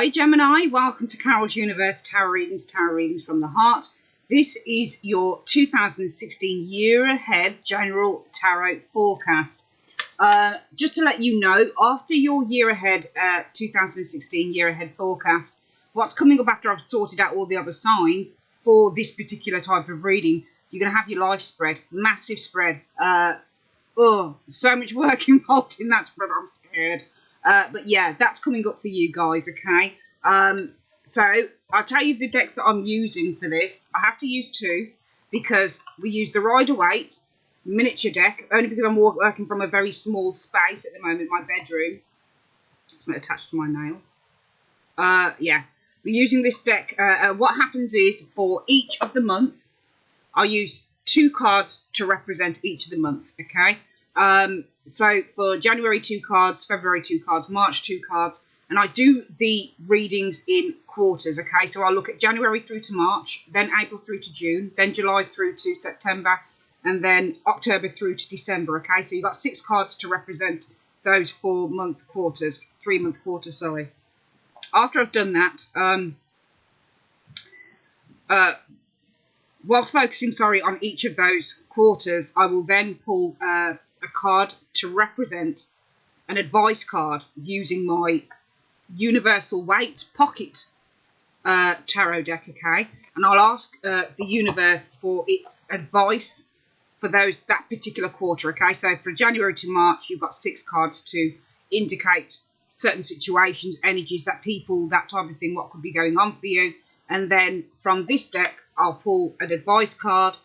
Hi Gemini, welcome to Carol's Universe Tarot Readings from the Heart. This is your 2016 year ahead general tarot forecast. Just to let you know, after your year ahead 2016 year ahead forecast, what's coming up after I've sorted out all the other signs for this particular type of reading, you're going to have your life spread, massive spread. So much work involved in that spread, I'm scared. But yeah, that's coming up for you guys, okay? So I'll tell you the decks that I'm using for this. I have to use two because we use the Rider-Waite miniature deck, only because I'm working from a very small space at the moment, my bedroom. It's not attached to my nail. Yeah, we're using this deck. What happens is for each of the months, I use two cards to represent each of the months, okay? So for January, 2 cards, February, 2 cards, March, 2 cards, and I do the readings in quarters, okay? So I'll look at January through to March, then April through to June, then July through to September, and then October through to December, okay? So you've got 6 cards to represent those 3-month quarters, sorry. After I've done that, whilst focusing, on each of those quarters, I will then pull a card to represent an advice card using my Universal Waite Pocket tarot deck, okay? And I'll ask the universe for its advice for that particular quarter, okay? So for January to March, you've got 6 cards to indicate certain situations, energies, that people, that type of thing, what could be going on for you. And then from this deck, I'll pull an advice card,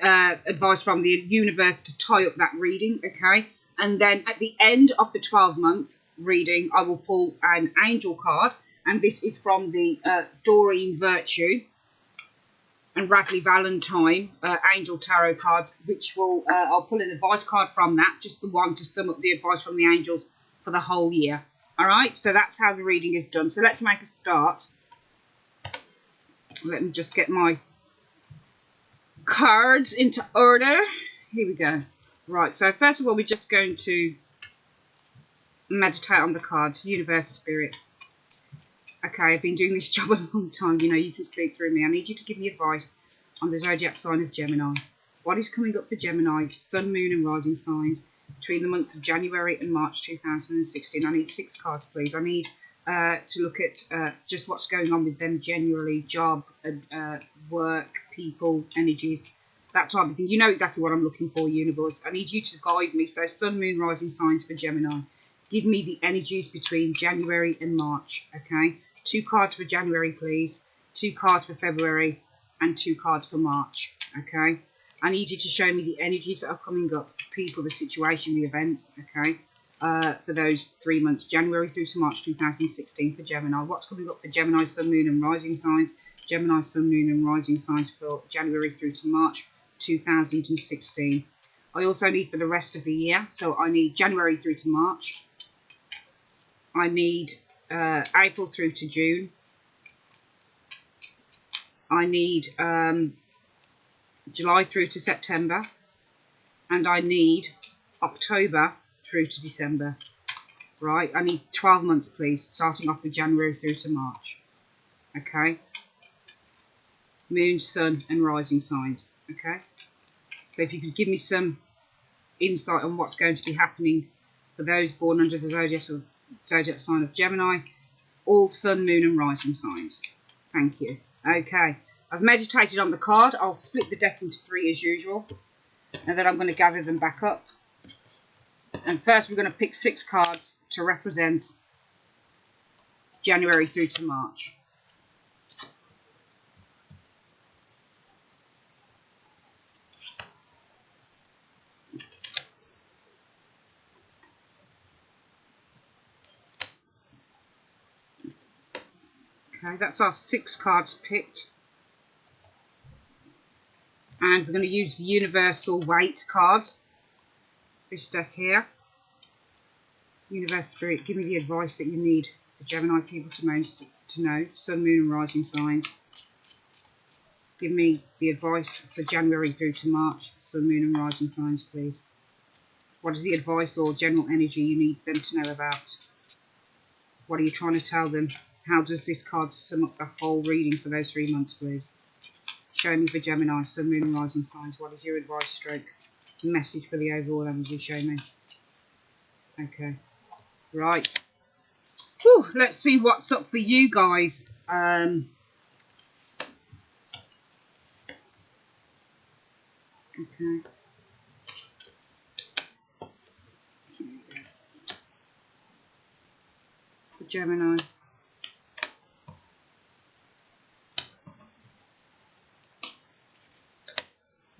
advice from the universe to tie up that reading, okay? And then at the end of the 12-month reading, I will pull an angel card, and this is from the Doreen Virtue and Radley Valentine angel tarot cards, which will I'll pull an advice card from that, just the one to sum up the advice from the angels for the whole year. All right, so that's how the reading is done. So let's make a start. Let me just get my cards into order. Here we go. Right, so first of all, we're just going to meditate on the cards. Universe, Spirit. Okay, I've been doing this job a long time. You know, you can speak through me. I need you to give me advice on the zodiac sign of Gemini. What is coming up for Gemini, Sun, Moon and Rising signs between the months of January and March 2016? I need 6 cards, please. I need to look at just what's going on with them generally, job, work, people, energies, that type of thing. You know exactly what I'm looking for, universe. I need you to guide me. So Sun, Moon, Rising signs for Gemini. Give me the energies between January and March, okay? 2 cards for January, please. 2 cards for February and 2 cards for March, okay? I need you to show me the energies that are coming up, people, the situation, the events, okay? For those 3 months, January through to March 2016 for Gemini. What's coming up for Gemini, Sun, Moon and Rising signs? Gemini, Sun, Moon and Rising signs for January through to March 2016. I also need for the rest of the year, so I need January through to March. I need April through to June. I need July through to September. And I need October through to December. Right, I need 12 months, please, starting off with January through to March. Okay. Moon, Sun and Rising signs. Okay. So if you could give me some insight on what's going to be happening for those born under the zodiac sign of Gemini, all Sun, Moon and Rising signs. Thank you. Okay, I've meditated on the card. I'll split the deck into 3 as usual, and then I'm going to gather them back up. And first we're going to pick 6 cards to represent January through to March. Okay, that's our 6 cards picked. And we're going to use the Universal Waite cards. This deck here. Universe, Spirit, give me the advice that you need for Gemini people to know. Sun, Moon and Rising signs. Give me the advice for January through to March. Sun, Moon and Rising signs, please. What is the advice or general energy you need them to know about? What are you trying to tell them how does this card sum up the whole reading for those 3 months, please? Show me for Gemini, Sun, Moon, and Rising signs. What is your advice stroke message for the overall energy? Show me. Okay. Right. Whew, let's see what's up for you guys. Okay. For Gemini.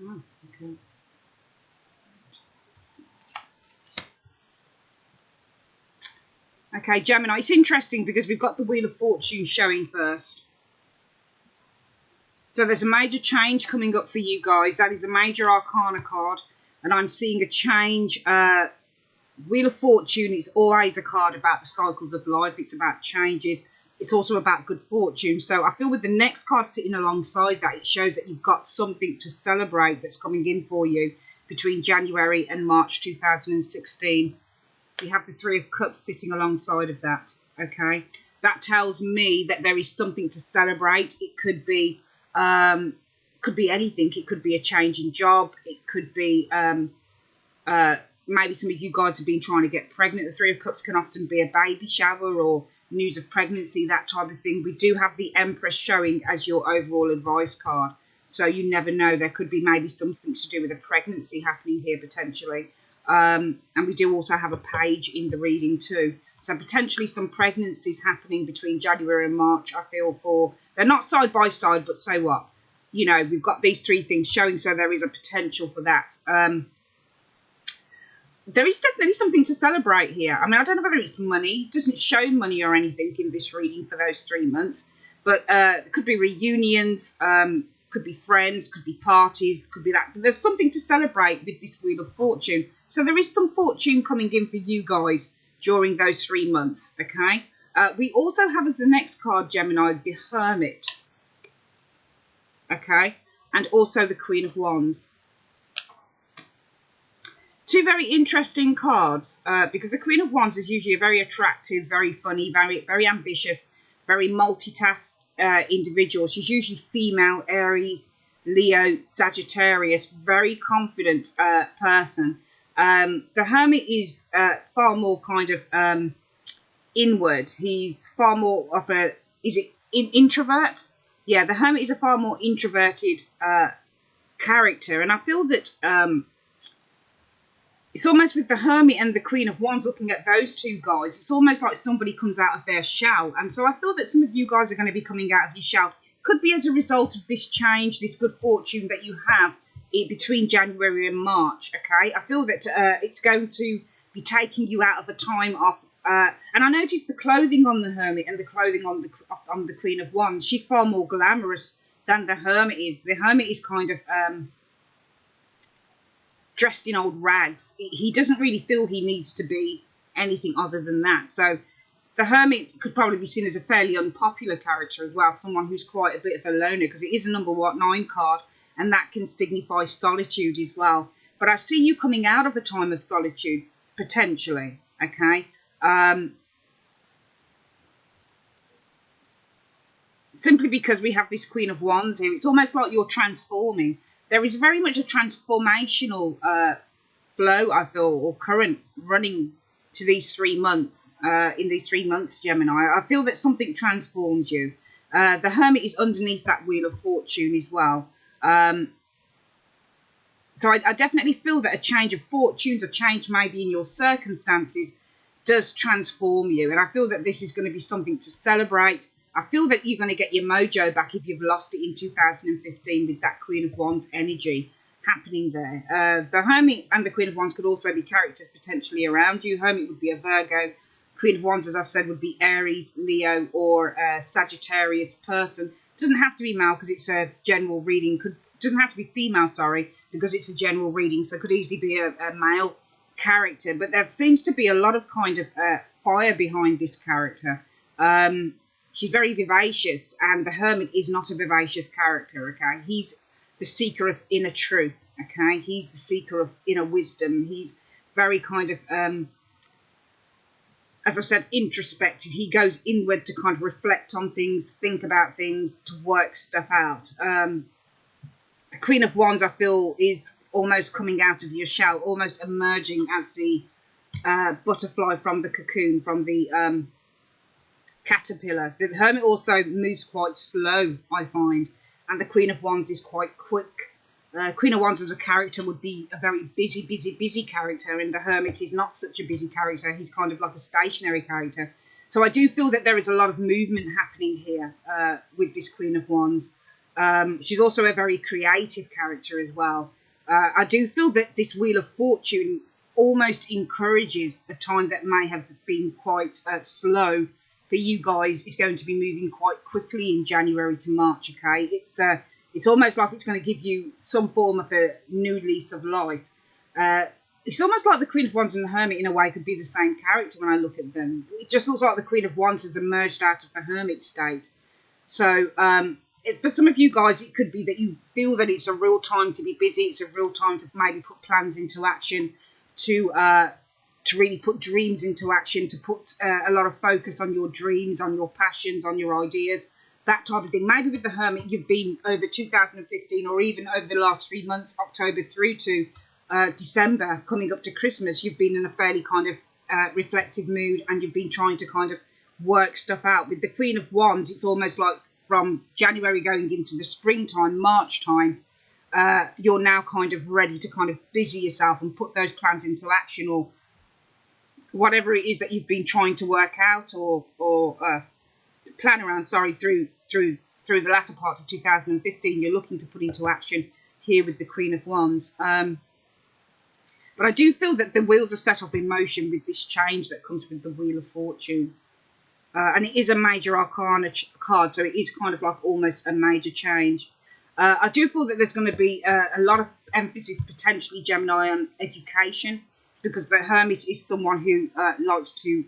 Oh, okay. Okay, Gemini, it's interesting because we've got the Wheel of Fortune showing first. So there's a major change coming up for you guys. That is a major arcana card. And I'm seeing a change. Wheel of Fortune is always a card about the cycles of life. It's about changes. It's also about good fortune. So I feel with the next card sitting alongside that, it shows that you've got something to celebrate that's coming in for you between January and March 2016. You have the Three of Cups sitting alongside of that. Okay. That tells me that there is something to celebrate. It could be anything. It could be a change in job. It could be maybe some of you guys have been trying to get pregnant. The Three of Cups can often be a baby shower or news of pregnancy, that type of thing. We do have the Empress showing as your overall advice card. So you never know. There could be maybe something to do with a pregnancy happening here potentially. And we do also have a page in the reading too. So potentially some pregnancies happening between January and March, I feel, for... They're not side by side, but so what? You know, we've got these three things showing, so there is a potential for that. There is definitely something to celebrate here. I mean, I don't know whether it's money. It doesn't show money or anything in this reading for those 3 months. But it could be reunions, could be friends, could be parties, could be that. But there's something to celebrate with this Wheel of Fortune. So there is some fortune coming in for you guys during those 3 months, okay? We also have as the next card, Gemini, the Hermit, okay? And also the Queen of Wands. Two very interesting cards because the Queen of Wands is usually a very attractive, very funny, very ambitious, very multitasked individual. She's usually female, Aries, Leo, Sagittarius, very confident person. The Hermit is far more kind of inward. He's far more of a, introvert? Yeah, the Hermit is a far more introverted character. And I feel that it's almost with the Hermit and the Queen of Wands, looking at those two guys, it's almost like somebody comes out of their shell. And so I feel that some of you guys are going to be coming out of your shell. Could be as a result of this change, this good fortune that you have between January and March, okay? I feel that it's going to be taking you out of a time off. And I noticed the clothing on the Hermit and the clothing on the Queen of Wands. She's far more glamorous than the Hermit is. The Hermit is kind of dressed in old rags. He doesn't really feel he needs to be anything other than that. So the Hermit could probably be seen as a fairly unpopular character as well, someone who's quite a bit of a loner, because it is a number 9 card, and that can signify solitude as well. But I see you coming out of a time of solitude, potentially, okay? Simply because we have this Queen of Wands here. It's almost like you're transforming. There is very much a transformational flow, I feel, or current running to these 3 months, in these 3 months, Gemini. I feel that something transforms you. The Hermit is underneath that Wheel of Fortune as well. So I definitely feel that a change of fortunes, a change maybe in your circumstances, does transform you. And I feel that this is going to be something to celebrate. I feel that you're going to get your mojo back if you've lost it in 2015 with that Queen of Wands energy happening there. The Hermit and the Queen of Wands could also be characters potentially around you. Hermit would be a Virgo. Queen of Wands, as I've said, would be Aries, Leo, or a Sagittarius person. Doesn't have to be male because it's a general reading. Doesn't have to be female, sorry, because it's a general reading. So it could easily be a male character. But there seems to be a lot of kind of fire behind this character. She's very vivacious, and the Hermit is not a vivacious character, okay? He's the seeker of inner truth, okay? He's the seeker of inner wisdom. He's very kind of as I've said, introspective. He goes inward to kind of reflect on things, think about things, to work stuff out. The Queen of Wands, I feel, is almost coming out of your shell, almost emerging as the butterfly from the cocoon, from the caterpillar. The Hermit also moves quite slow, I find, and the Queen of Wands is quite quick. Queen of Wands as a character would be a very busy character, and the Hermit is not such a busy character. He's kind of like a stationary character. So I do feel that there is a lot of movement happening here with this Queen of Wands. She's also a very creative character as well. I do feel that this Wheel of Fortune almost encourages a time that may have been quite slow for you guys is going to be moving quite quickly in January to March, okay? It's almost like it's going to give you some form of a new lease of life. It's almost like the Queen of Wands and the Hermit in a way could be the same character when I look at them. It just looks like the Queen of Wands has emerged out of the Hermit state. So for some of you guys, it could be that you feel that it's a real time to be busy. It's a real time to maybe put plans into action, to really put dreams into action, to put a lot of focus on your dreams, on your passions, on your ideas, that type of thing. Maybe with the Hermit, you've been over 2015 or even over the last 3 months, October through to December, coming up to Christmas, you've been in a fairly kind of reflective mood, and you've been trying to kind of work stuff out. With the Queen of Wands, it's almost like from January going into the springtime, March time, you're now kind of ready to kind of busy yourself and put those plans into action, or whatever it is that you've been trying to work out or plan around, through the latter parts of 2015, you're looking to put into action here with the Queen of Wands. But I do feel that the wheels are set off in motion with this change that comes with the Wheel of Fortune. And it is a major arcana card, so it is kind of like almost a major change. I do feel that there's going to be a lot of emphasis, potentially, Gemini, on education, because the Hermit is someone who likes to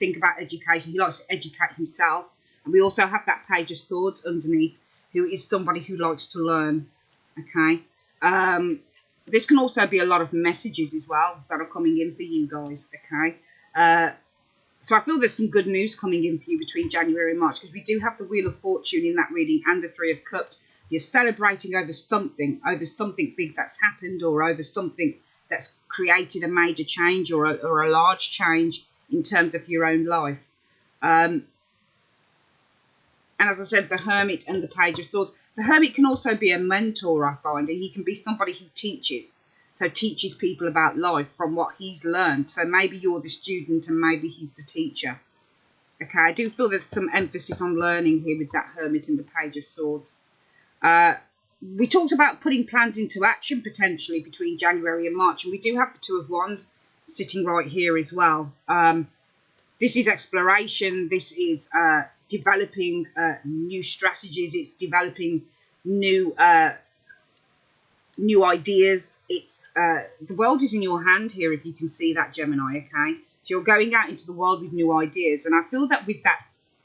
think about education. He likes to educate himself. And we also have that Page of Swords underneath, who is somebody who likes to learn. Okay. This can also be a lot of messages as well that are coming in for you guys. Okay. So I feel there's some good news coming in for you between January and March, because we do have the Wheel of Fortune in that reading and the Three of Cups. You're celebrating over something big that's happened, or over something that's created a major change or a large change in terms of your own life. And as I said, the Hermit and the Page of Swords. The Hermit can also be a mentor, I find, and he can be somebody who teaches. So teaches people about life from what he's learned. So maybe you're the student and maybe he's the teacher. Okay, I do feel there's some emphasis on learning here with that Hermit and the Page of Swords. We talked about putting plans into action potentially between January and March, and we do have the Two of Wands sitting right here as well. This is exploration. This is developing new strategies. It's developing new ideas. It's the world is in your hand here, if you can see that, Gemini. Okay, so you're going out into the world with new ideas, and I feel that with that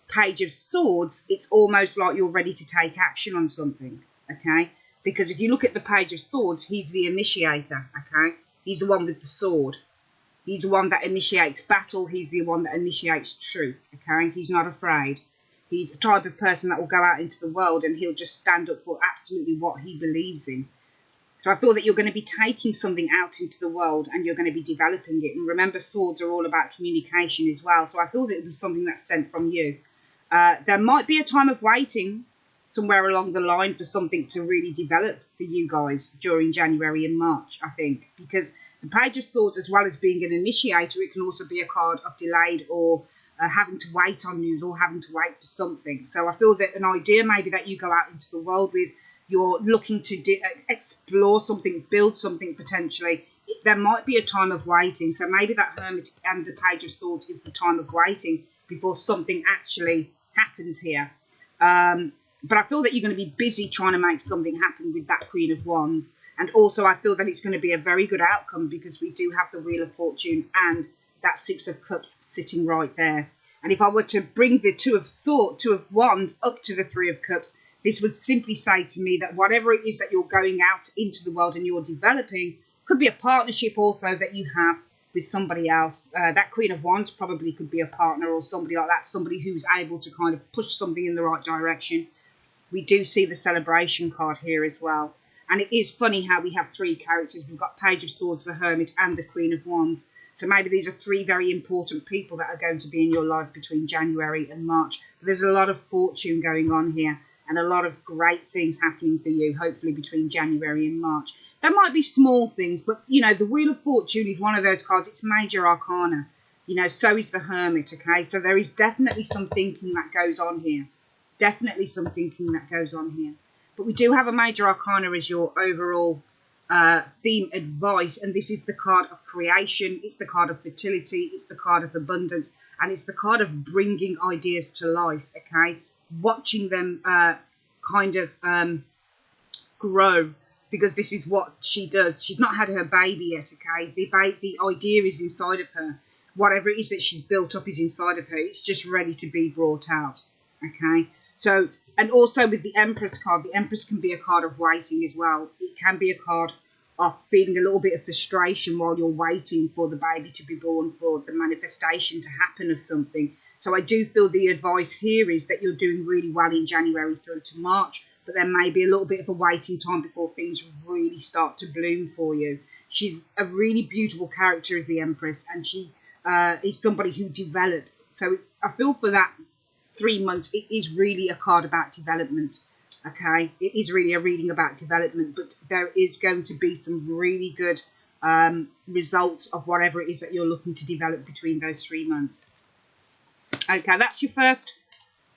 Page of Swords, it's almost like you're ready to take action on something. Okay, because if you look at the Page of Swords, he's the initiator. Okay, he's the one with the sword. He's the one that initiates battle. He's the one that initiates truth. Okay, he's not afraid. He's the type of person that will go out into the world and he'll just stand up for absolutely what he believes in. So I feel that you're going to be taking something out into the world and you're going to be developing it. And remember, swords are all about communication as well. So I feel that it'll be something that's sent from you. There might be a time of waiting somewhere along the line for something to really develop for you guys during January and March, I think. Because the Page of Swords, as well as being an initiator, it can also be a card of delayed or having to wait on news or having to wait for something. So I feel that an idea maybe that you go out into the world with, you're looking to explore something, build something potentially, there might be a time of waiting. So maybe that Hermit and the Page of Swords is the time of waiting before something actually happens here. But I feel that you're going to be busy trying to make something happen with that Queen of Wands. And also I feel that it's going to be a very good outcome because we do have the Wheel of Fortune and that Six of Cups sitting right there. And if I were to bring the Two of Wands up to the Three of Cups, this would simply say to me that whatever it is that you're going out into the world and you're developing, could be a partnership also that you have, with somebody else. That Queen of Wands probably could be a partner or somebody like that, somebody who's able to kind of push something in the right direction. We do see the celebration card here as well. And it is funny how we have three characters. We've got Page of Swords, the Hermit, and the Queen of Wands. So maybe these are three very important people that are going to be in your life between January and March. There's a lot of fortune going on here and a lot of great things happening for you, hopefully between January and March. There might be small things, but, you know, the Wheel of Fortune is one of those cards. It's major arcana. You know, so is the Hermit, okay? So there is definitely some thinking that goes on here. Definitely some thinking that goes on here. But we do have a major arcana as your overall theme advice, and this is the card of creation, it's the card of fertility, it's the card of abundance, and it's the card of bringing ideas to life, okay? Watching them kind of grow, because this is what she does. She's not had her baby yet, okay? The idea is inside of her. Whatever it is that she's built up is inside of her. It's just ready to be brought out, okay? So, and also with the Empress card, the Empress can be a card of waiting as well. It can be a card of feeling a little bit of frustration while you're waiting for the baby to be born, for the manifestation to happen of something. So I do feel the advice here is that you're doing really well in January through to March, but there may be a little bit of a waiting time before things really start to bloom for you. She's a really beautiful character as the Empress, and she is somebody who develops. So I feel for that 3 months, it is really a card about development, okay? It is really a reading about development, but there is going to be some really good results of whatever it is that you're looking to develop between those 3 months. Okay, that's your first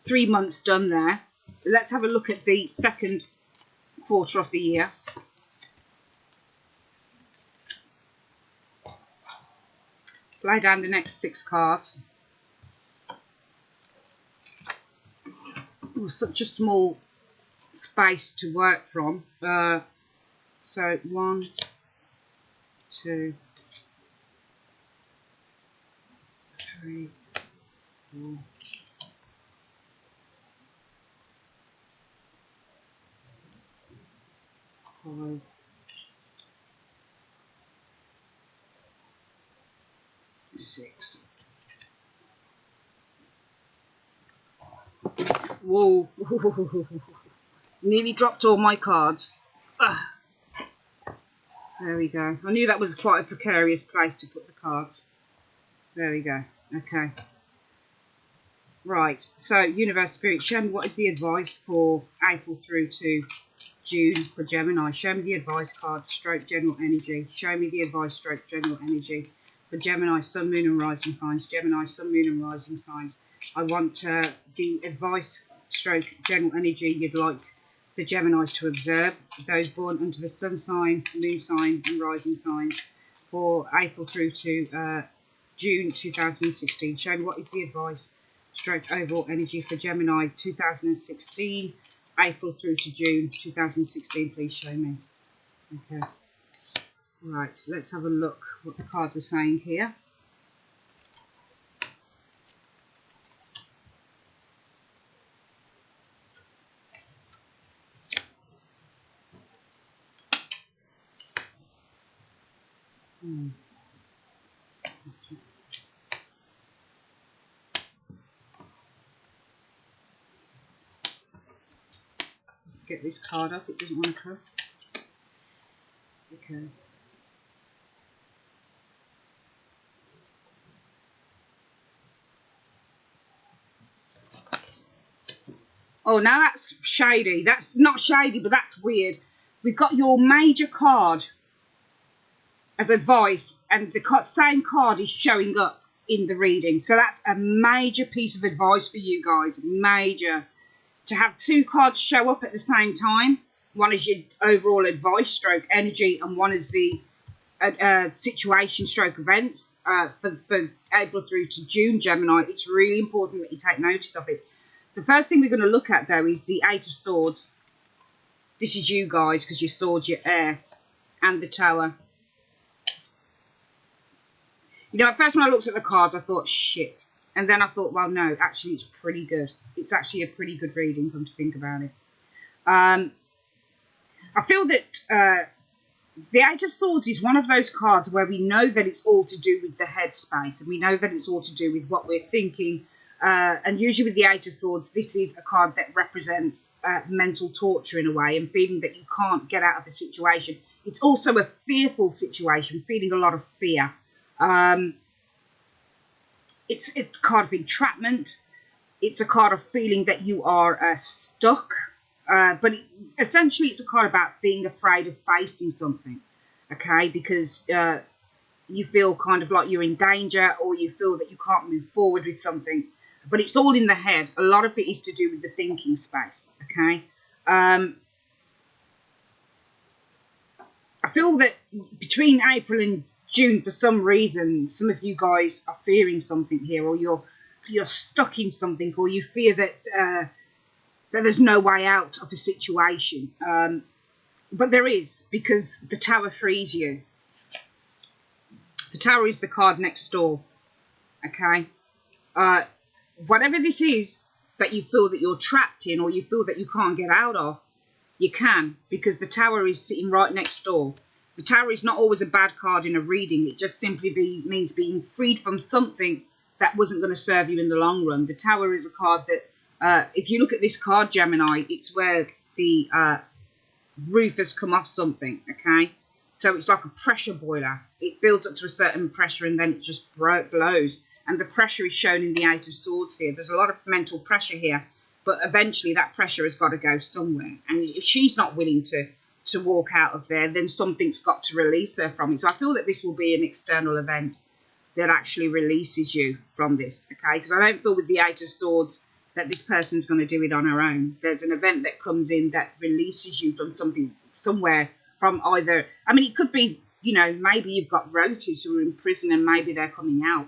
3 months done there. Let's have a look at the second quarter of the year. Lay down the next 6 cards. Oh, such a small space to work from. So 1, 2, 3, 4. 5, 6. Whoa. Nearly dropped all my cards. Ugh. There we go. I knew that was quite a precarious place to put the cards. There we go. Okay. Right. So, Universe Spirit, show me what is the advice for April through to June for Gemini. Show me the advice card, stroke general energy. Show me the advice, stroke general energy for Gemini, Sun, Moon and Rising signs. Gemini, Sun, Moon and Rising signs. I want the advice, stroke general energy you'd like the Geminis to observe. Those born under the Sun sign, Moon sign and Rising signs for April through to June 2016. Show me what is the advice, stroke overall energy for Gemini 2016, April through to June 2016. Please show me. Okay. Right, let's have a look what the cards are saying here. Get this card up, it doesn't want to come. Okay. Oh, now that's shady. That's not shady, but that's weird. We've got your major card as advice, and the same card is showing up in the reading. So that's a major piece of advice for you guys. Major. To have 2 cards show up at the same time. One is your overall advice, stroke energy, and one is the situation, stroke events for April through to June, Gemini. It's really important that you take notice of it. The first thing we're going to look at, though, is the 8 of Swords. This is you guys, because your Swords, your air, and the Tower. You know, at first when I looked at the cards, I thought, shit. And then I thought, well, no, actually, it's pretty good. It's actually a pretty good reading, come to think about it. I feel that The Eight of Swords is one of those cards where we know that it's all to do with the headspace, and we know that it's all to do with what we're thinking. And usually with the Eight of Swords, this is a card that represents mental torture in a way, and feeling that you can't get out of a situation. It's also a fearful situation, feeling a lot of fear. It's a card of entrapment. It's a card of feeling that you are stuck. But essentially, it's a card about being afraid of facing something, okay? Because you feel kind of like you're in danger, or you feel that you can't move forward with something. But it's all in the head. A lot of it is to do with the thinking space, okay? I feel that between April and June, for some reason, some of you guys are fearing something here, or you're stuck in something, or you fear that that there's no way out of a situation. But there is, because the Tower frees you. The Tower is the card next door, okay? Whatever this is that you feel that you're trapped in, or you feel that you can't get out of, you can, because the Tower is sitting right next door. The Tower is not always a bad card in a reading. It just simply means being freed from something that wasn't going to serve you in the long run. The Tower is a card that, if you look at this card, Gemini, it's where the roof has come off something, okay? So it's like a pressure boiler. It builds up to a certain pressure and then it just blows. And the pressure is shown in the Eight of Swords here. There's a lot of mental pressure here, but eventually that pressure has got to go somewhere. And if she's not willing to walk out of there, then something's got to release her from it. So I feel that this will be an external event that actually releases you from this, okay? Because I don't feel with the Eight of Swords that this person's going to do it on her own. There's an event that comes in that releases you from something, somewhere, from either, I mean, it could be, you know, maybe you've got relatives who are in prison and maybe they're coming out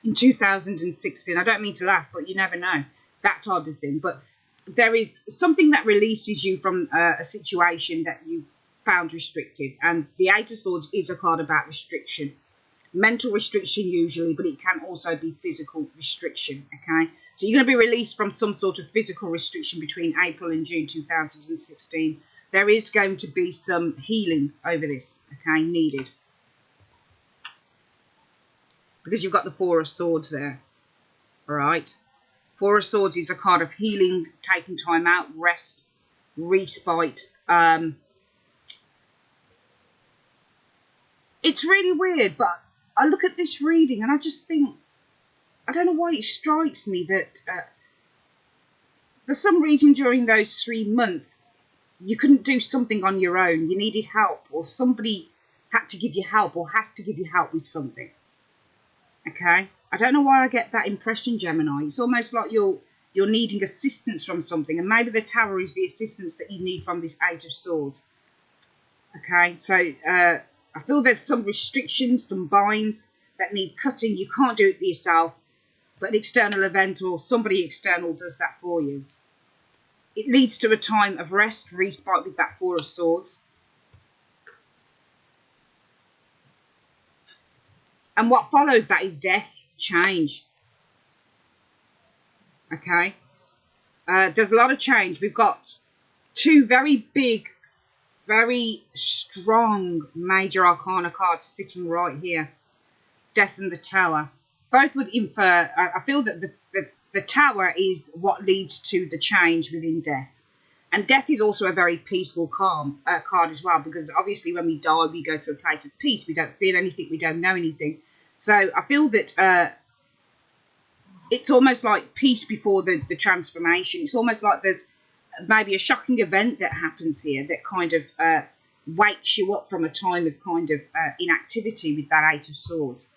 in 2016. I don't mean to laugh, but you never know, that type of thing. But there is something that releases you from a situation that you found restrictive. And the Eight of Swords is a card about restriction. Mental restriction usually, but it can also be physical restriction, okay? So you're going to be released from some sort of physical restriction between April and June 2016. There is going to be some healing over this, okay, needed. Because you've got the Four of Swords there, all right? Four of Swords is a card of healing, taking time out, rest, respite. It's really weird, but I look at this reading and I just think, I don't know why it strikes me that for some reason during those 3 months, you couldn't do something on your own. You needed help, or somebody had to give you help, or has to give you help with something. Okay? I don't know why I get that impression, Gemini. It's almost like you're needing assistance from something, and maybe the Tower is the assistance that you need from this Eight of Swords. Okay? So, I feel there's some restrictions, some binds that need cutting. You can't do it for yourself, but an external event or somebody external does that for you. It leads to a time of rest, respite with that Four of Swords. And what follows that is death, change. Okay? There's a lot of change. We've got two very big, very strong major arcana cards sitting right here. Death and the Tower. Both would infer, I feel that the Tower is what leads to the change within death. And death is also a very peaceful, calm card as well, because obviously when we die, we go to a place of peace. We don't feel anything, we don't know anything. So I feel that it's almost like peace before the transformation. It's almost like there's maybe a shocking event that happens here that kind of wakes you up from a time of kind of inactivity with that Eight of Swords.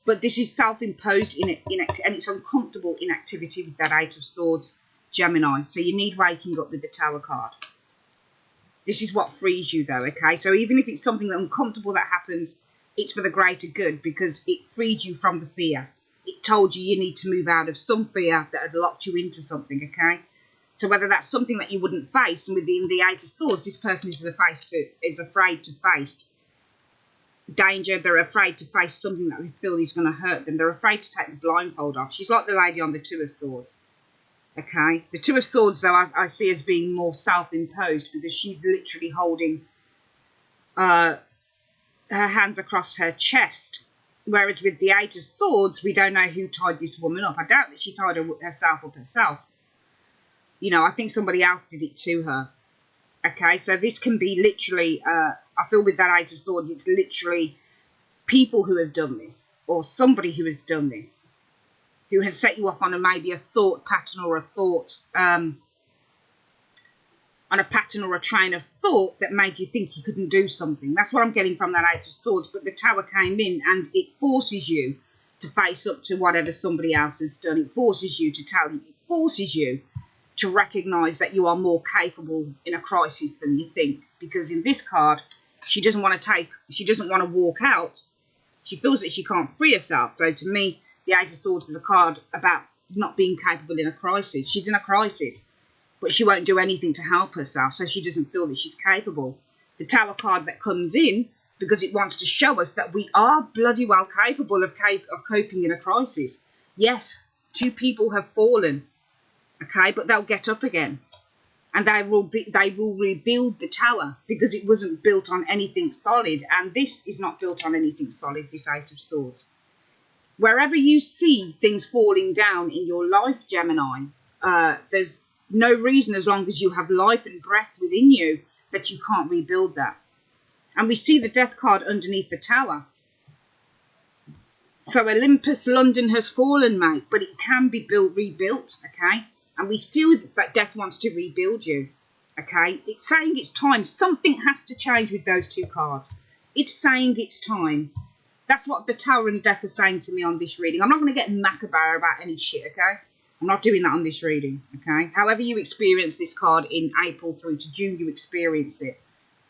But this is self-imposed inactivity, and it's uncomfortable inactivity with that Eight of Swords, Gemini. So you need waking up with the Tower card. This is what frees you, though, okay? So even if it's something uncomfortable that happens, it's for the greater good, because it freed you from the fear. It told you need to move out of some fear that had locked you into something, okay? So whether that's something that you wouldn't face, and within the Eight of Swords, this person is afraid to face danger. They're afraid to face something that they feel is going to hurt them. They're afraid to take the blindfold off. She's like the lady on the Two of Swords. Okay, the Two of Swords, though, I see as being more self-imposed, because she's literally holding her hands across her chest. Whereas with the Eight of Swords, we don't know who tied this woman up. I doubt that she tied herself up herself. You know, I think somebody else did it to her. Okay, so this can be literally, I feel with that Eight of Swords, it's literally people who have done this, or somebody who has done this, who has set you off on maybe a thought pattern or a thought, on a pattern or a train of thought that made you think you couldn't do something. That's what I'm getting from that Eight of Swords. But the Tower came in and it forces you to face up to whatever somebody else has done. It forces you to tell you. It forces you to recognise that you are more capable in a crisis than you think. Because in this card, she doesn't want to walk out. She feels that she can't free herself. So to me, the Eight of Swords is a card about not being capable in a crisis. She's in a crisis, but she won't do anything to help herself, so she doesn't feel that she's capable. The Tower card that comes in, because it wants to show us that we are bloody well capable of coping in a crisis. Yes, two people have fallen, okay, but they'll get up again. And they will rebuild the Tower, because it wasn't built on anything solid, and this is not built on anything solid, this Eight of Swords. Wherever you see things falling down in your life, Gemini, there's no reason, as long as you have life and breath within you, that you can't rebuild that. And we see the Death card underneath the Tower. So Olympus, London has fallen, mate, but it can be rebuilt, okay? And we see that Death wants to rebuild you, okay? It's saying it's time. Something has to change with those two cards. It's saying it's time. That's what the Tower and Death are saying to me on this reading. I'm not going to get macabre about any shit, okay? I'm not doing that on this reading, okay? However you experience this card in April through to June, you experience it.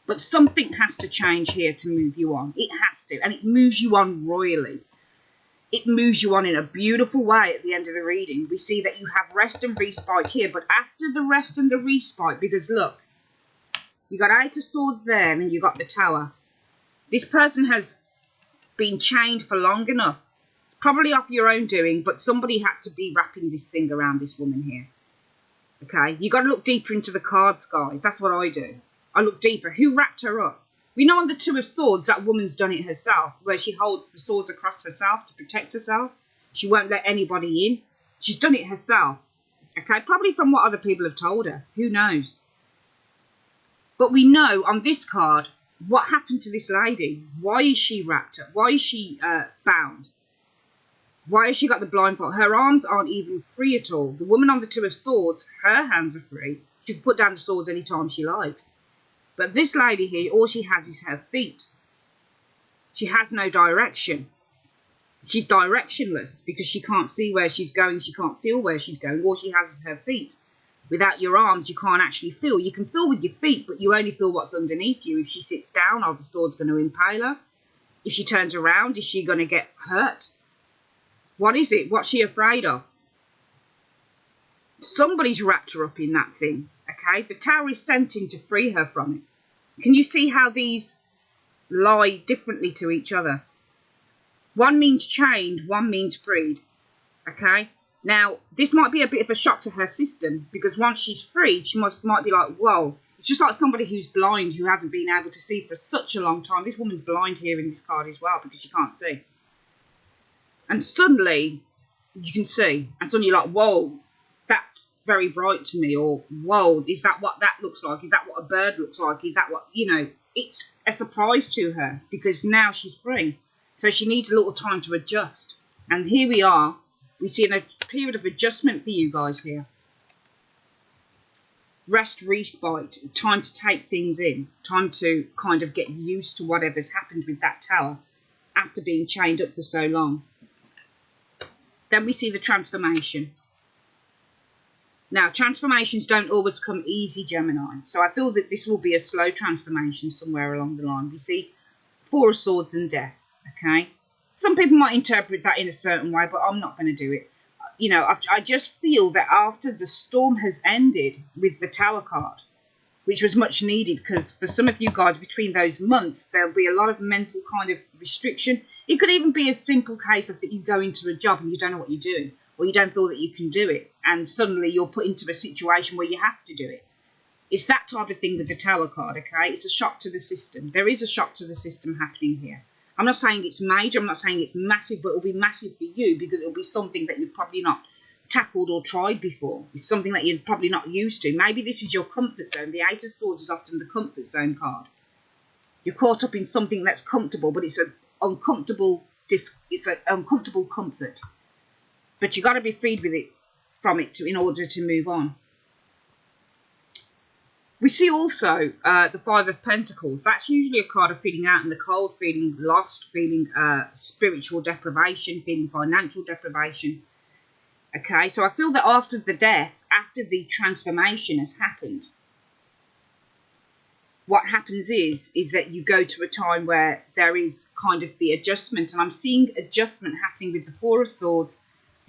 But something has to change here to move you on. It has to. And it moves you on royally. It moves you on in a beautiful way at the end of the reading. We see that you have rest and respite here. But after the rest and the respite, because look, you got Eight of Swords there and you got the Tower. This person has been chained for long enough. Probably off your own doing, but somebody had to be wrapping this thing around this woman here. Okay, you got to look deeper into the cards, guys. That's what I do. I look deeper. Who wrapped her up? We know on the Two of Swords that woman's done it herself, where she holds the swords across herself to protect herself. She won't let anybody in. She's done it herself. Okay, probably from what other people have told her. Who knows? But we know on this card what happened to this lady. Why is she wrapped up? Why is she bound? Why has she got the blindfold? Her arms aren't even free at all. The woman on the Two of Swords, her hands are free. She can put down the swords anytime she likes. But this lady here, all she has is her feet. She has no direction. She's directionless because she can't see where she's going. She can't feel where she's going. All she has is her feet. Without your arms, you can't actually feel. You can feel with your feet, but you only feel what's underneath you. If she sits down, are the swords going to impale her? If she turns around, is she going to get hurt? What is it? What's she afraid of? Somebody's wrapped her up in that thing, okay? The Tower is sent in to free her from it. Can you see how these lie differently to each other? One means chained, one means freed, okay? Now, this might be a bit of a shock to her system, because once she's freed, she might be like, whoa. It's just like somebody who's blind, who hasn't been able to see for such a long time. This woman's blind here in this card as well, because she can't see. And suddenly, you can see. And suddenly you're like, whoa, that's very bright to me. Or, whoa, is that what that looks like? Is that what a bird looks like? Is that what, you know, it's a surprise to her. Because now she's free. So she needs a little time to adjust. And here we are. We see a period of adjustment for you guys here. Rest, respite. Time to take things in. Time to kind of get used to whatever's happened with that Tower after being chained up for so long. Then we see the transformation. Now, transformations don't always come easy, Gemini. So I feel that this will be a slow transformation somewhere along the line. We see Four of Swords and Death, okay? Some people might interpret that in a certain way, but I'm not going to do it. You know, I just feel that after the storm has ended with the Tower card, which was much needed, because for some of you guys, between those months, there'll be a lot of mental kind of restriction. It could even be a simple case of that you go into a job and you don't know what you're doing, or you don't feel that you can do it, and suddenly you're put into a situation where you have to do it. It's that type of thing with the Tower card, okay? It's a shock to the system. There is a shock to the system happening here. I'm not saying it's major, I'm not saying it's massive, but it'll be massive for you because it'll be something that you've probably not tackled or tried before. It's something that you're probably not used to. Maybe this is your comfort zone. The Eight of Swords is often the comfort zone card. You're caught up in something that's comfortable, but it's an uncomfortable comfort. But you've got to be freed from it in order to move on. We see also the Five of Pentacles. That's usually a card of feeling out in the cold, feeling lost, feeling spiritual deprivation, feeling financial deprivation. Okay, so I feel that after the death, after the transformation has happened, what happens is that you go to a time where there is kind of the adjustment. And I'm seeing adjustment happening with the Four of Swords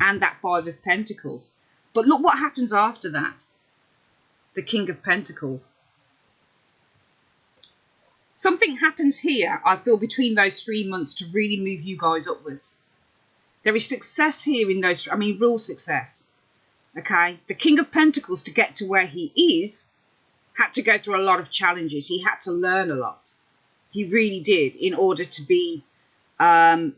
and that Five of Pentacles. But look what happens after that. The King of Pentacles. Something happens here, I feel, between those 3 months to really move you guys upwards. There is success here in those, real success. Okay? The King of Pentacles, to get to where he is, had to go through a lot of challenges. He had to learn a lot. He really did, in order to be where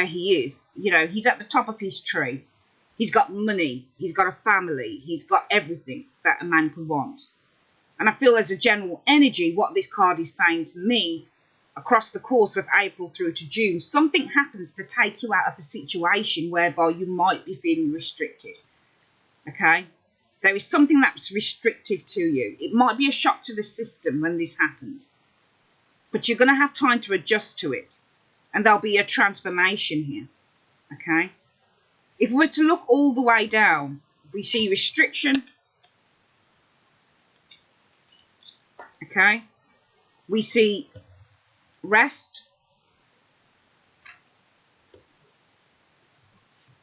he is. You know, he's at the top of his tree. He's got money, he's got a family, he's got everything that a man could want. And I feel as a general energy, what this card is saying to me, across the course of April through to June, something happens to take you out of a situation whereby you might be feeling restricted. Okay? There is something that's restrictive to you. It might be a shock to the system when this happens. But you're going to have time to adjust to it. And there'll be a transformation here. Okay? If we were to look all the way down, we see restriction. Okay. We see rest.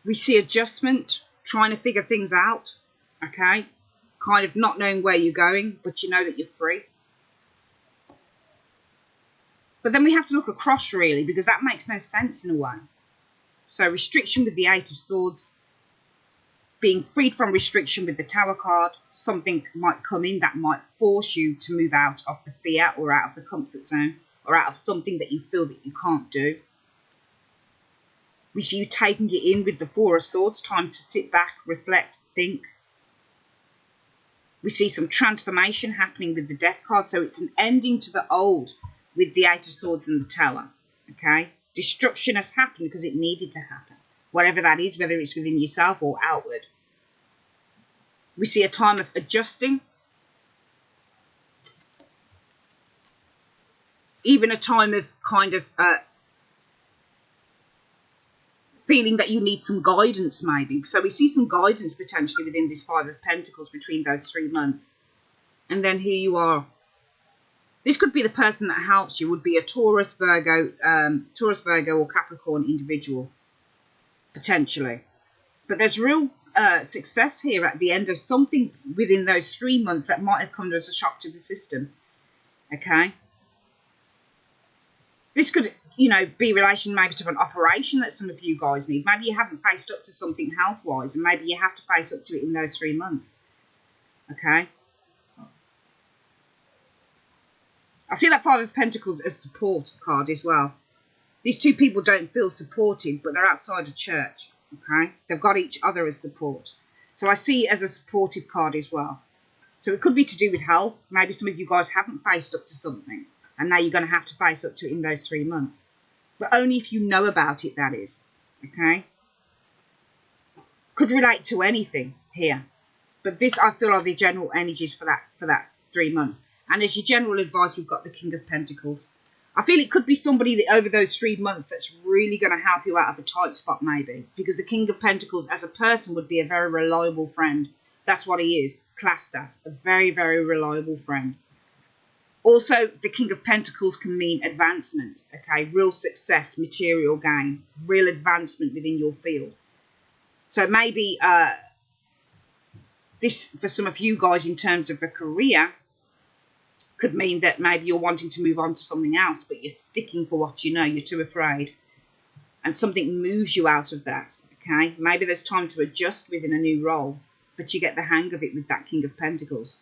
We see adjustment, trying to figure things out. Okay. Kind of not knowing where you're going, but you know that you're free. But then we have to look across, really, because that makes no sense in a way. So restriction with the Eight of Swords, being freed from restriction with the Tower card. Something might come in that might force you to move out of the fear or out of the comfort zone or out of something that you feel that you can't do. We see you taking it in with the Four of Swords, time to sit back, reflect, think. We see some transformation happening with the Death card, so it's an ending to the old with the Eight of Swords and the Tower, okay? Destruction has happened because it needed to happen. Whatever that is, whether it's within yourself or outward. We see a time of adjusting. Even a time of kind of feeling that you need some guidance maybe. So we see some guidance potentially within this Five of Pentacles between those 3 months. And then here you are. This could be the person that helps you, would be a Taurus, Virgo or Capricorn individual, potentially. But there's real success here at the end of something within those 3 months that might have come as a shock to the system. Okay? This could, you know, be in relation maybe to an operation that some of you guys need. Maybe you haven't faced up to something health-wise, and maybe you have to face up to it in those 3 months. Okay? I see that Five of Pentacles as a support card as well. These two people don't feel supported, but they're outside of church. Okay? They've got each other as support. So I see it as a supportive card as well. So it could be to do with health. Maybe some of you guys haven't faced up to something, and now you're going to have to face up to it in those 3 months. But only if you know about it, that is. Okay? Could relate to anything here. But this, I feel, are the general energies for that 3 months. And as your general advice, we've got the King of Pentacles. I feel it could be somebody that over those 3 months that's really going to help you out of a tight spot maybe. Because the King of Pentacles as a person would be a very reliable friend. That's what he is, classed as. A very, very reliable friend. Also, the King of Pentacles can mean advancement. Okay, real success, material gain, real advancement within your field. So maybe this, for some of you guys in terms of a career, could mean that maybe you're wanting to move on to something else, but you're sticking for what you know, you're too afraid. And something moves you out of that, okay? Maybe there's time to adjust within a new role. but you get the hang of it with that King of Pentacles.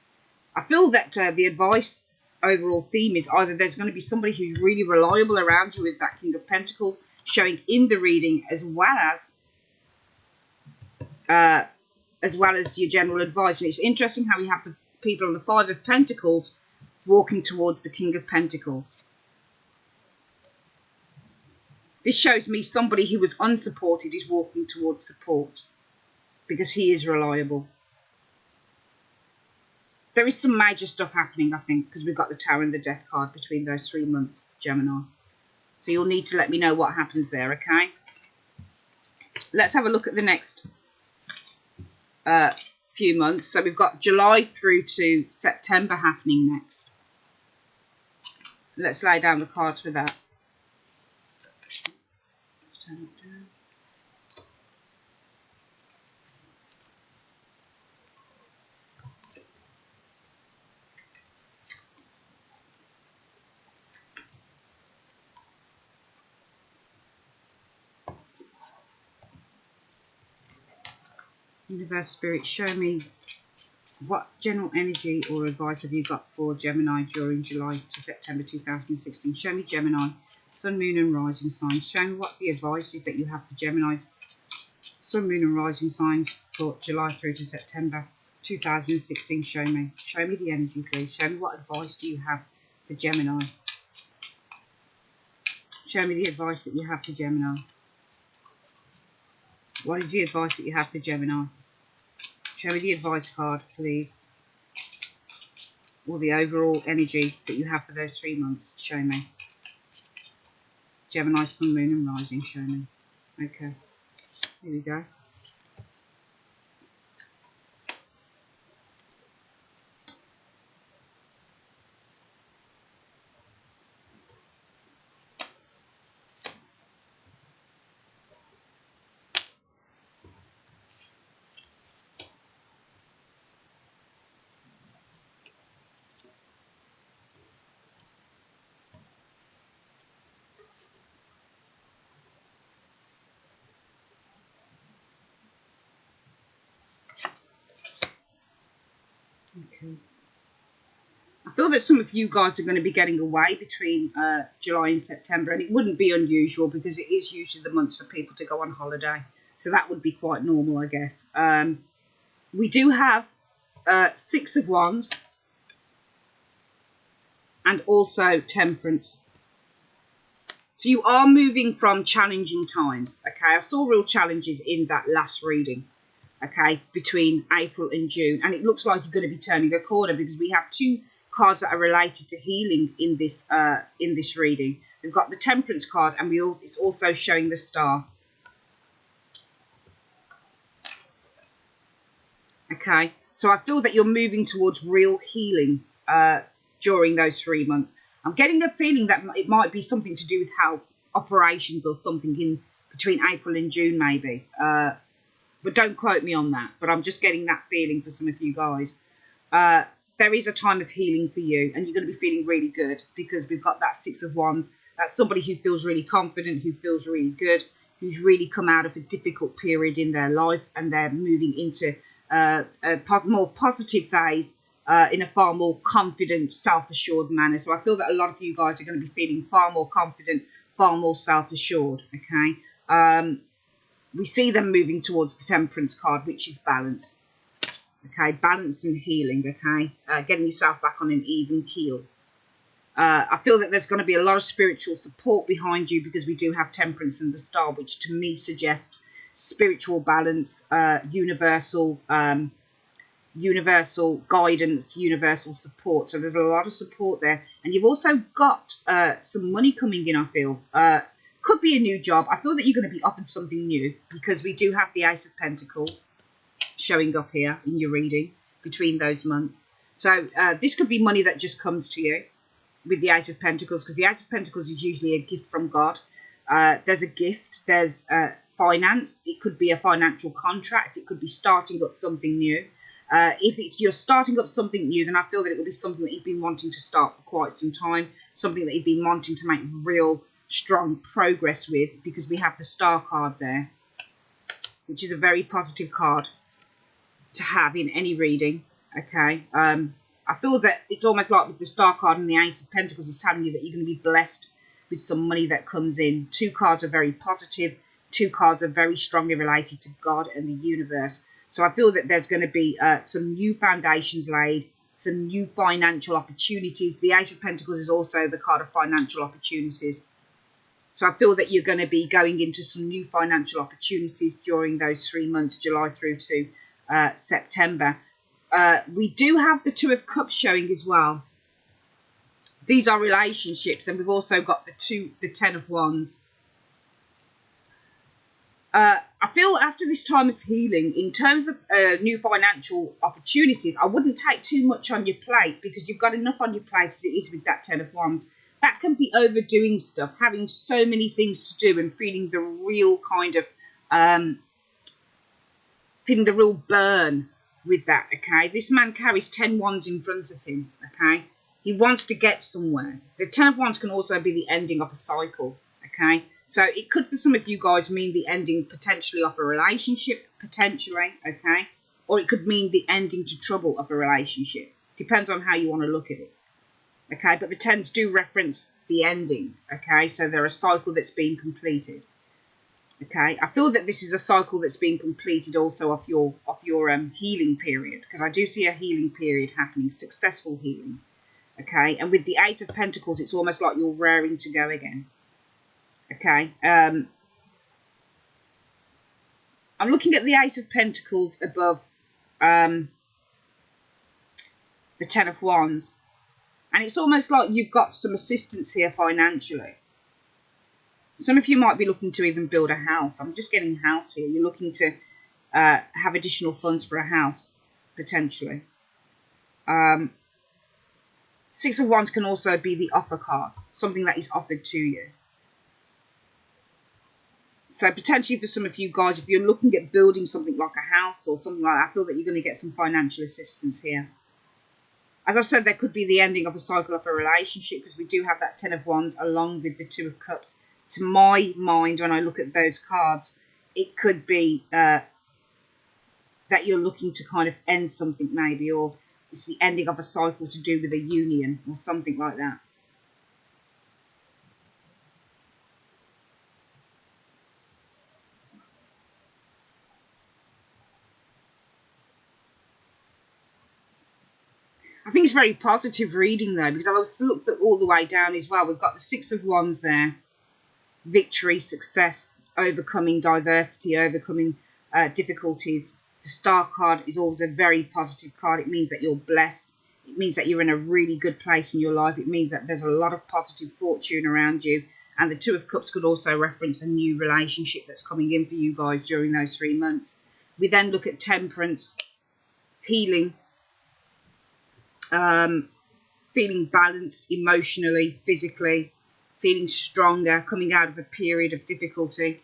I feel that the advice overall theme is either there's going to be somebody who's really reliable around you with that King of Pentacles showing in the reading, as well as your general advice. And it's interesting how we have the people on the Five of Pentacles walking towards the King of Pentacles. This shows me somebody who was unsupported is walking towards support because he is reliable. There is some major stuff happening, I think, because we've got the Tower and the Death card between those 3 months, Gemini. So you'll need to let me know what happens there, okay? Let's have a look at the next few months. So we've got July through to September happening next. Let's lay down the cards for that. Let's turn it down. Universe, Spirit, show me what general energy or advice have you got for Gemini during July to September 2016. Show me Gemini, Sun, Moon and Rising signs. Show me what the advice is that you have for Gemini, Sun, Moon and Rising signs for July through to September 2016. Show me the energy, please. Show me what advice do you have for Gemini. Show me the advice that you have for Gemini. What is the advice that you have for Gemini? Show me the advice card, please. Or the overall energy that you have for those 3 months. Show me. Gemini, Sun, Moon and Rising. Show me. Okay. Here we go. Okay. I feel that some of you guys are going to be getting away between July and September, and it wouldn't be unusual because it is usually the months for people to go on holiday. So that would be quite normal, I guess. We do have 6 of Wands and also Temperance. So you are moving from challenging times, okay? I saw real challenges in that last reading. Okay, between April and June, and it looks like you're going to be turning a corner because we have 2 cards that are related to healing in this reading. We've got the Temperance card, and it's also showing the Star. Okay, so I feel that you're moving towards real healing during those 3 months. I'm getting a feeling that it might be something to do with health, operations, or something in between April and June, maybe. But don't quote me on that. But I'm just getting that feeling for some of you guys. There is a time of healing for you. And you're going to be feeling really good. Because we've got that 6 of Wands. That's somebody who feels really confident. Who feels really good. Who's really come out of a difficult period in their life. And they're moving into a more positive phase. In a far more confident, self-assured manner. So I feel that a lot of you guys are going to be feeling far more confident. Far more self-assured. Okay. We see them moving towards the Temperance card, which is balance. Okay, balance and healing, okay? Getting yourself back on an even keel. I feel that there's going to be a lot of spiritual support behind you because we do have Temperance and the Star, which to me suggests spiritual balance, universal guidance, universal support. So there's a lot of support there. And you've also got some money coming in, I feel. Could be a new job. I feel that you're going to be offered something new because we do have the Ace of Pentacles showing up here in your reading between those months. So this could be money that just comes to you with the Ace of Pentacles, because the Ace of Pentacles is usually a gift from God. There's a gift. There's finance. It could be a financial contract. It could be starting up something new. If you're starting up something new, then I feel that it will be something that you've been wanting to start for quite some time, something that you've been wanting to make real strong progress with, because we have the Star card there, which is a very positive card. to have in any reading, okay? I feel that it's almost like with the Star card and the Ace of Pentacles, it's telling you that you're going to be blessed with some money that comes in. 2 cards are very positive. 2 cards are very strongly related to God and the universe. So I feel that there's going to be some new foundations laid, some new financial opportunities. The Ace of Pentacles is also the card of financial opportunities. So I feel that you're going to be going into some new financial opportunities during those 3 months, July through to September. We do have the 2 of Cups showing as well. These are relationships, and we've also got the 10 of Wands. I feel after this time of healing, in terms of new financial opportunities, I wouldn't take too much on your plate, because you've got enough on your plate as it is with that 10 of Wands. That can be overdoing stuff, having so many things to do and feeling the real kind of, feeling the real burn with that, okay? This man carries 10 wands in front of him, okay? He wants to get somewhere. The 10 of Wands can also be the ending of a cycle, okay? So it could, for some of you guys, mean the ending potentially of a relationship, potentially, okay? Or it could mean the ending to trouble of a relationship. Depends on how you want to look at it, okay? But the 10s do reference the ending, okay? So they're a cycle that's being completed, okay? I feel that this is a cycle that's being completed also of your healing period, because I do see a healing period happening, successful healing, okay? And with the Ace of Pentacles, it's almost like you're raring to go again. Okay, I'm looking at the Ace of Pentacles above the 10 of Wands, and it's almost like you've got some assistance here financially. Some of you might be looking to even build a house. I'm just getting house here. You're looking to have additional funds for a house, potentially. 6 of Wands can also be the offer card, something that is offered to you. So potentially for some of you guys, if you're looking at building something like a house or something like that, I feel that you're going to get some financial assistance here. As I've said, there could be the ending of a cycle of a relationship, because we do have that 10 of Wands along with the 2 of Cups. To my mind, when I look at those cards, it could be that you're looking to kind of end something maybe, or it's the ending of a cycle to do with a union or something like that. I think it's very positive reading though, because I've also looked at all the way down as well. We've got the 6 of Wands there. Victory, success, overcoming diversity, overcoming difficulties. The Star card is always a very positive card. It means that you're blessed. It means that you're in a really good place in your life. It means that there's a lot of positive fortune around you. And the 2 of Cups could also reference a new relationship that's coming in for you guys during those 3 months. We then look at temperance, healing, feeling balanced emotionally, physically, feeling stronger, coming out of a period of difficulty.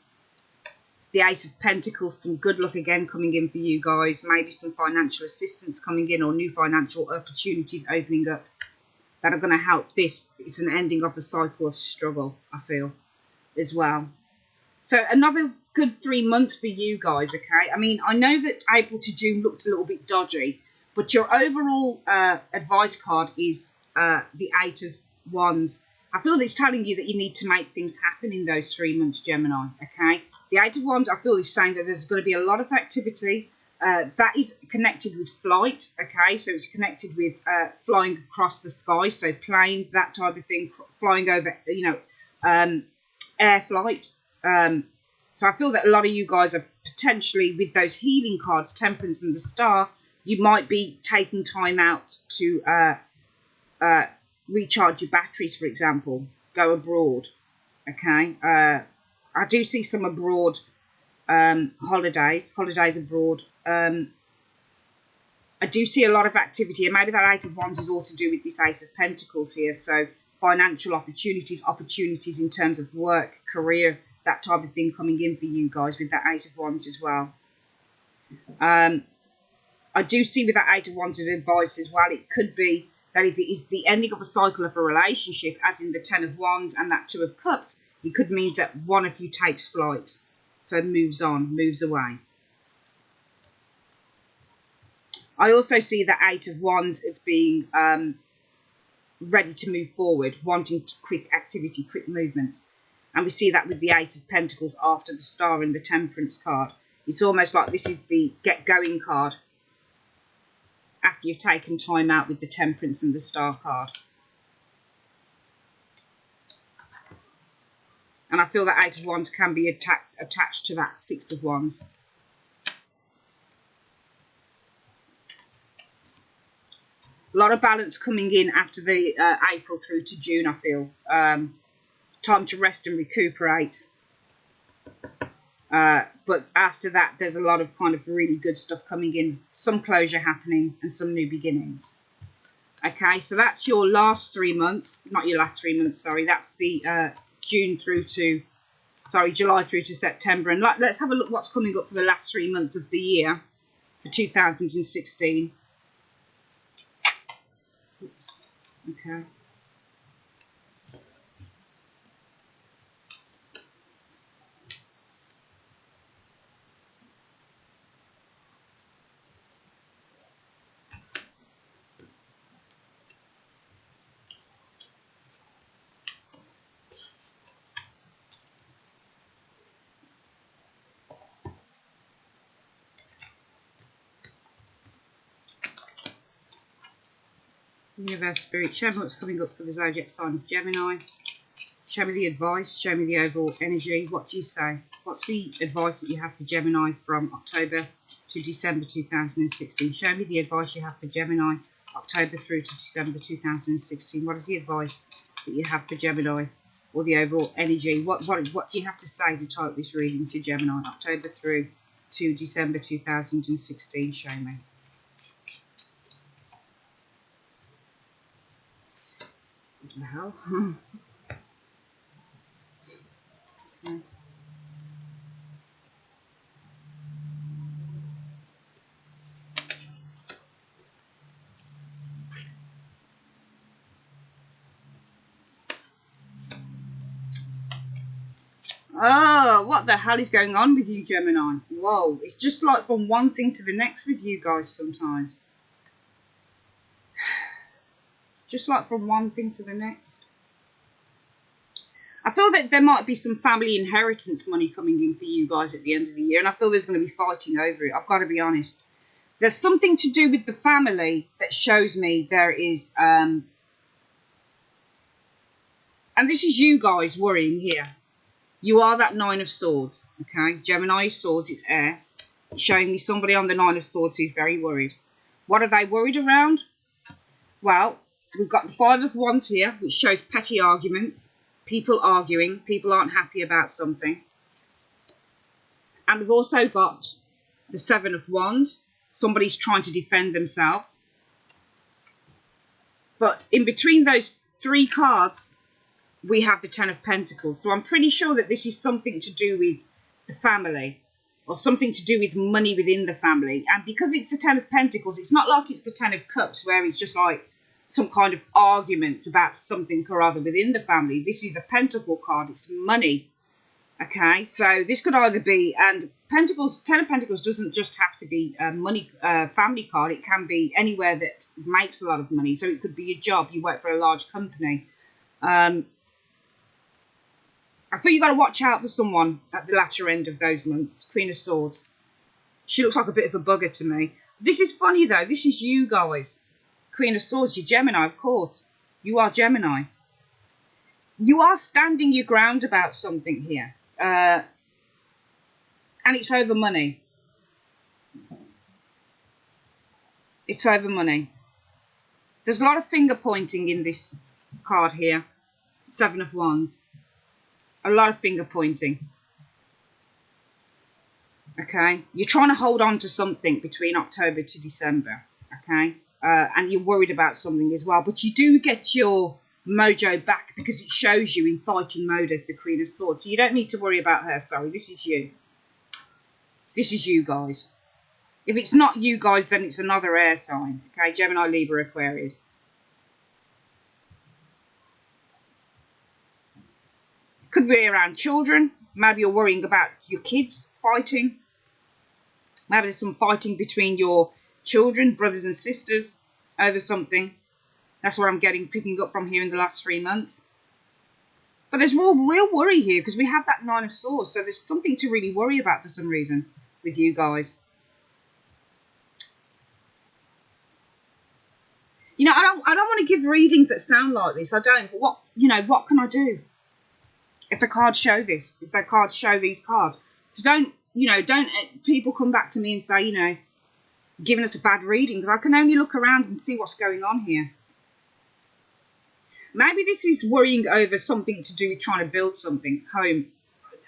The Ace of Pentacles, some good luck again coming in for you guys. Maybe some financial assistance coming in, or new financial opportunities opening up that are going to help this. It's an ending of the cycle of struggle, I feel, as well. So another good 3 months for you guys, okay? I mean, I know that April to June looked a little bit dodgy, but your overall advice card is the 8 of Wands. I feel that it's telling you that you need to make things happen in those 3 months, Gemini, okay? The 8 of Wands, I feel, is saying that there's going to be a lot of activity. That is connected with flight, okay? So it's connected with flying across the sky, so planes, that type of thing, flying over, air flight. So I feel that a lot of you guys are potentially, with those healing cards, Temperance and the Star, you might be taking time out to recharge your batteries, for example, go abroad, okay? I do see some abroad holidays abroad. I do see a lot of activity, and maybe that 8 of Wands is all to do with this Ace of Pentacles here. So financial opportunities in terms of work, career, that type of thing coming in for you guys with that 8 of Wands as well. I do see with that 8 of Wands as advice as well, it could be that if it is the ending of a cycle of a relationship, as in the 10 of Wands and that 2 of Cups, it could mean that one of you takes flight, so moves on, moves away. I also see the Eight of Wands as being ready to move forward, wanting quick activity, quick movement. And we see that with the Ace of Pentacles after the Star and the Temperance card. It's almost like this is the get-going card after you've taken time out with the Temperance and the Star card. And I feel that Eight of Wands can be attached to that Six of Wands. A lot of balance coming in after the April through to June, I feel. Time to rest and recuperate. But after that, there's a lot of kind of really good stuff coming in. Some closure happening and some new beginnings. Okay, so that's your last 3 months. Not your last 3 months, sorry. That's the July through to September. And let's have a look what's coming up for the last 3 months of the year for 2016. Oops. Okay. Universe, Spirit, show me what's coming up for the zodiac sign of Gemini. Show me the advice, show me the overall energy. What do you say? What's the advice that you have for Gemini from October to December 2016? Show me the advice you have for Gemini, October through to December 2016. What is the advice that you have for Gemini, or the overall energy? What do you have to say to type this reading to Gemini, October through to December 2016? Show me. What the hell? Okay. Oh, what the hell is going on with you, Gemini? Whoa, it's just like from one thing to the next with you guys sometimes. Just like from one thing to the next. I feel that there might be some family inheritance money coming in for you guys at the end of the year, and I feel there's going to be fighting over it. I've got to be honest. There's something to do with the family that shows me there is, and this is you guys worrying here. You are that Nine of Swords, okay? Gemini is swords, it's air. It's showing me somebody on the Nine of Swords who's very worried. What are they worried around? Well, we've got the Five of Wands here, which shows petty arguments. People arguing. People aren't happy about something. And we've also got the Seven of Wands. Somebody's trying to defend themselves. But in between those three cards, we have the Ten of Pentacles. So I'm pretty sure that this is something to do with the family, or something to do with money within the family. And because it's the Ten of Pentacles, it's not like it's the Ten of Cups, where it's just like some kind of arguments about something or other within the family. This is a Pentacle card. It's money. Okay, so this could either be, and Pentacles, Ten of Pentacles doesn't just have to be a money family card. It can be anywhere that makes a lot of money. So it could be a job. You work for a large company. I feel you got to watch out for someone at the latter end of those months. Queen of Swords. She looks like a bit of a bugger to me. This is funny though. This is you guys. Queen of Swords. You're Gemini, of course. You are Gemini. You are standing your ground about something here. And it's over money. It's over money. There's a lot of finger pointing in this card here. Seven of Wands. A lot of finger pointing. Okay. You're trying to hold on to something between October to December. Okay. And you're worried about something as well. But you do get your mojo back because it shows you in fighting mode as the Queen of Swords. So you don't need to worry about her. Sorry. This is you. This is you guys. If it's not you guys, then it's another air sign. Okay. Gemini, Libra, Aquarius. Could be around children. Maybe you're worrying about your kids fighting. Maybe there's some fighting between your children, brothers and sisters, over something. That's what I'm picking up from here in the last 3 months. But there's more real worry here because we have that Nine of Swords. So there's something to really worry about for some reason with you guys. You know, I don't want to give readings that sound like this. I don't. But what can I do if the cards show this? If the cards show these cards, so don't people come back to me and say, giving us a bad reading, because I can only look around and see what's going on here. Maybe this is worrying over something to do with trying to build something, home.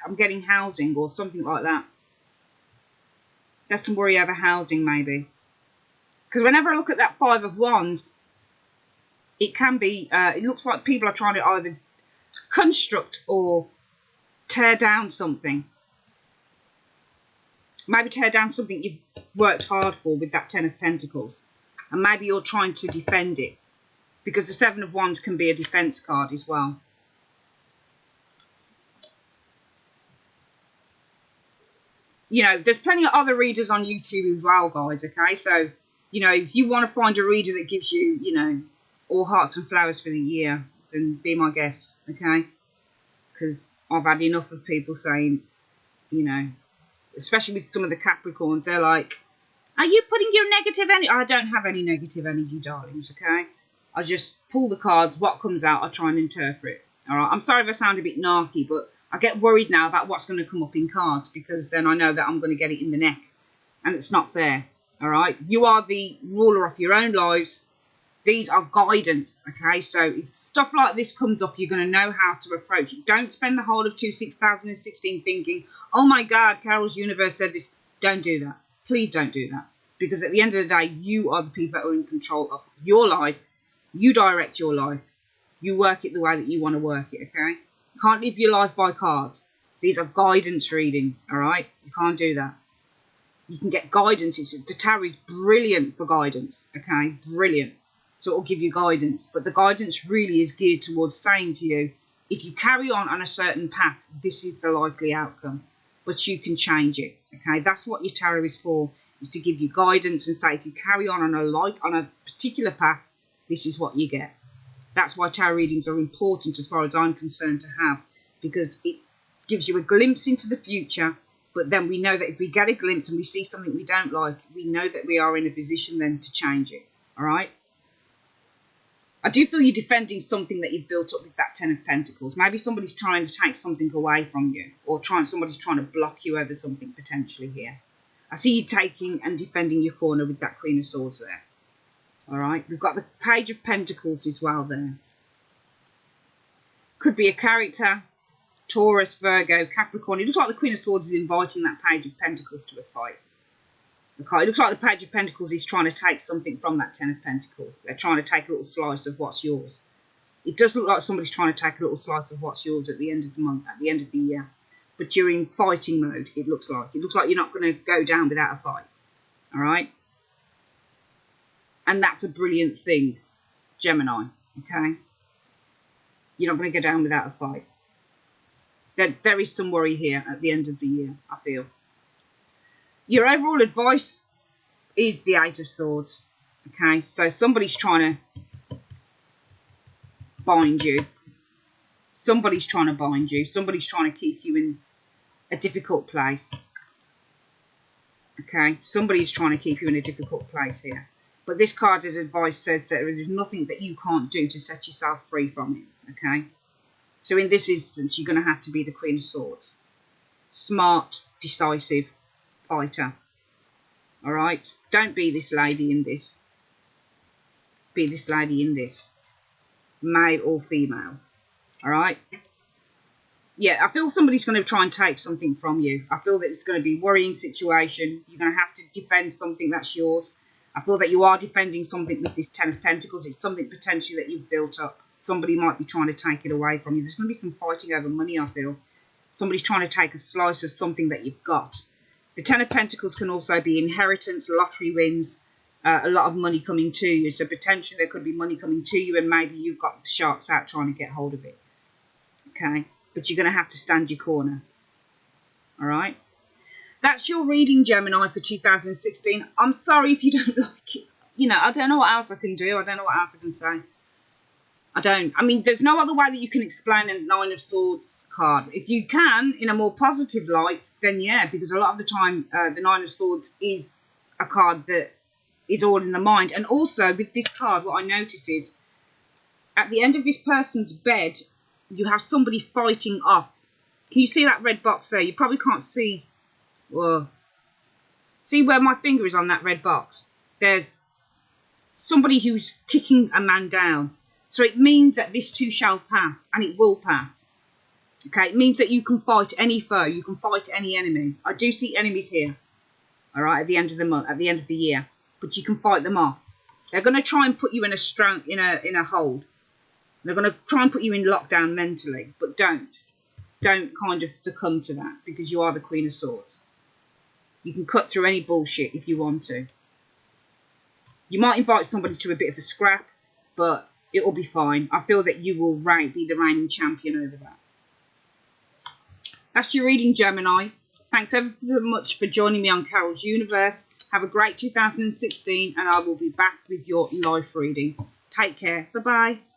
I'm getting housing or something like that. There's some worry over housing maybe. Because whenever I look at that Five of Wands, it can be, it looks like people are trying to either construct or tear down something. Maybe tear down something you've worked hard for with that Ten of Pentacles. And maybe you're trying to defend it. Because the Seven of Wands can be a defense card as well. There's plenty of other readers on YouTube as well, guys, okay? So, if you want to find a reader that gives you, all hearts and flowers for the year, then be my guest, okay? Because I've had enough of people saying, especially with some of the Capricorns, they're like, are you putting your negative energy? I don't have any negative energy, darlings, okay? I just pull the cards, what comes out, I try and interpret. All right, I'm sorry if I sound a bit narky, but I get worried now about what's going to come up in cards because then I know that I'm going to get it in the neck. And it's not fair, all right? You are the ruler of your own lives. These are guidance, okay? So if stuff like this comes up, you're going to know how to approach it. Don't spend the whole of 2016 thinking, oh my God, Carol's universe said this. Don't do that. Please don't do that. Because at the end of the day, you are the people that are in control of your life. You direct your life. You work it the way that you want to work it, okay? You can't live your life by cards. These are guidance readings, all right? You can't do that. You can get guidance. The tarot is brilliant for guidance, okay? Brilliant. So it will give you guidance. But the guidance really is geared towards saying to you, if you carry on a certain path, this is the likely outcome. But you can change it, okay? That's what your tarot is for, is to give you guidance and say, if you carry on a particular path, this is what you get. That's why tarot readings are important as far as I'm concerned to have, because it gives you a glimpse into the future, but then we know that if we get a glimpse and we see something we don't like, we know that we are in a position then to change it, all right? I do feel you're defending something that you've built up with that Ten of Pentacles. Maybe somebody's trying to take something away from you, or somebody's trying to block you over something potentially here. I see you taking and defending your corner with that Queen of Swords there. All right, we've got the Page of Pentacles as well there. Could be a character, Taurus, Virgo, Capricorn. It looks like the Queen of Swords is inviting that Page of Pentacles to a fight. Okay, it looks like the Page of Pentacles is trying to take something from that Ten of Pentacles. They're trying to take a little slice of what's yours. It does look like somebody's trying to take a little slice of what's yours at the end of the month, at the end of the year. But you're in fighting mode, it looks like. It looks like you're not going to go down without a fight. All right? And that's a brilliant thing, Gemini, okay? You're not going to go down without a fight. There is some worry here at the end of the year, I feel. Your overall advice is the Eight of Swords, okay? So somebody's trying to bind you. Somebody's trying to bind you. Somebody's trying to keep you in a difficult place, okay? Somebody's trying to keep you in a difficult place here. But this card as advice says that there is nothing that you can't do to set yourself free from it, okay? So in this instance, you're going to have to be the Queen of Swords. Smart, decisive fighter. All right? Don't be this lady in this. Be this lady in this. Male or female. All right? Yeah, I feel somebody's going to try and take something from you. I feel that it's going to be a worrying situation. You're going to have to defend something that's yours. I feel that you are defending something with this Ten of Pentacles. It's something potentially that you've built up. Somebody might be trying to take it away from you. There's going to be some fighting over money, I feel. Somebody's trying to take a slice of something that you've got. The Ten of Pentacles can also be inheritance, lottery wins, a lot of money coming to you. So potentially there could be money coming to you and maybe you've got the sharks out trying to get hold of it. Okay? But you're going to have to stand your corner. All right? That's your reading, Gemini, for 2016. I'm sorry if you don't like it. You know, I don't know what else I can do. I don't know what else I can say. I don't. I mean, there's no other way that you can explain a Nine of Swords card. If you can, in a more positive light, then yeah, because a lot of the time, the Nine of Swords is a card that is all in the mind. And also, with this card, what I notice is, at the end of this person's bed, you have somebody fighting off. Can you see that red box there? You probably can't see. Whoa. See where my finger is on that red box? There's somebody who's kicking a man down. So it means that this too shall pass, and it will pass. Okay, it means that you can fight any foe, you can fight any enemy. I do see enemies here, all right, at the end of the month, at the end of the year, but you can fight them off. They're going to try and put you in a hold. They're going to try and put you in lockdown mentally, but don't kind of succumb to that, because you are the Queen of Swords. You can cut through any bullshit if you want to. You might invite somebody to a bit of a scrap, but it will be fine. I feel that you will be the reigning champion over that. That's your reading, Gemini. Thanks ever so much for joining me on Carol's Universe. Have a great 2016, and I will be back with your life reading. Take care. Bye-bye.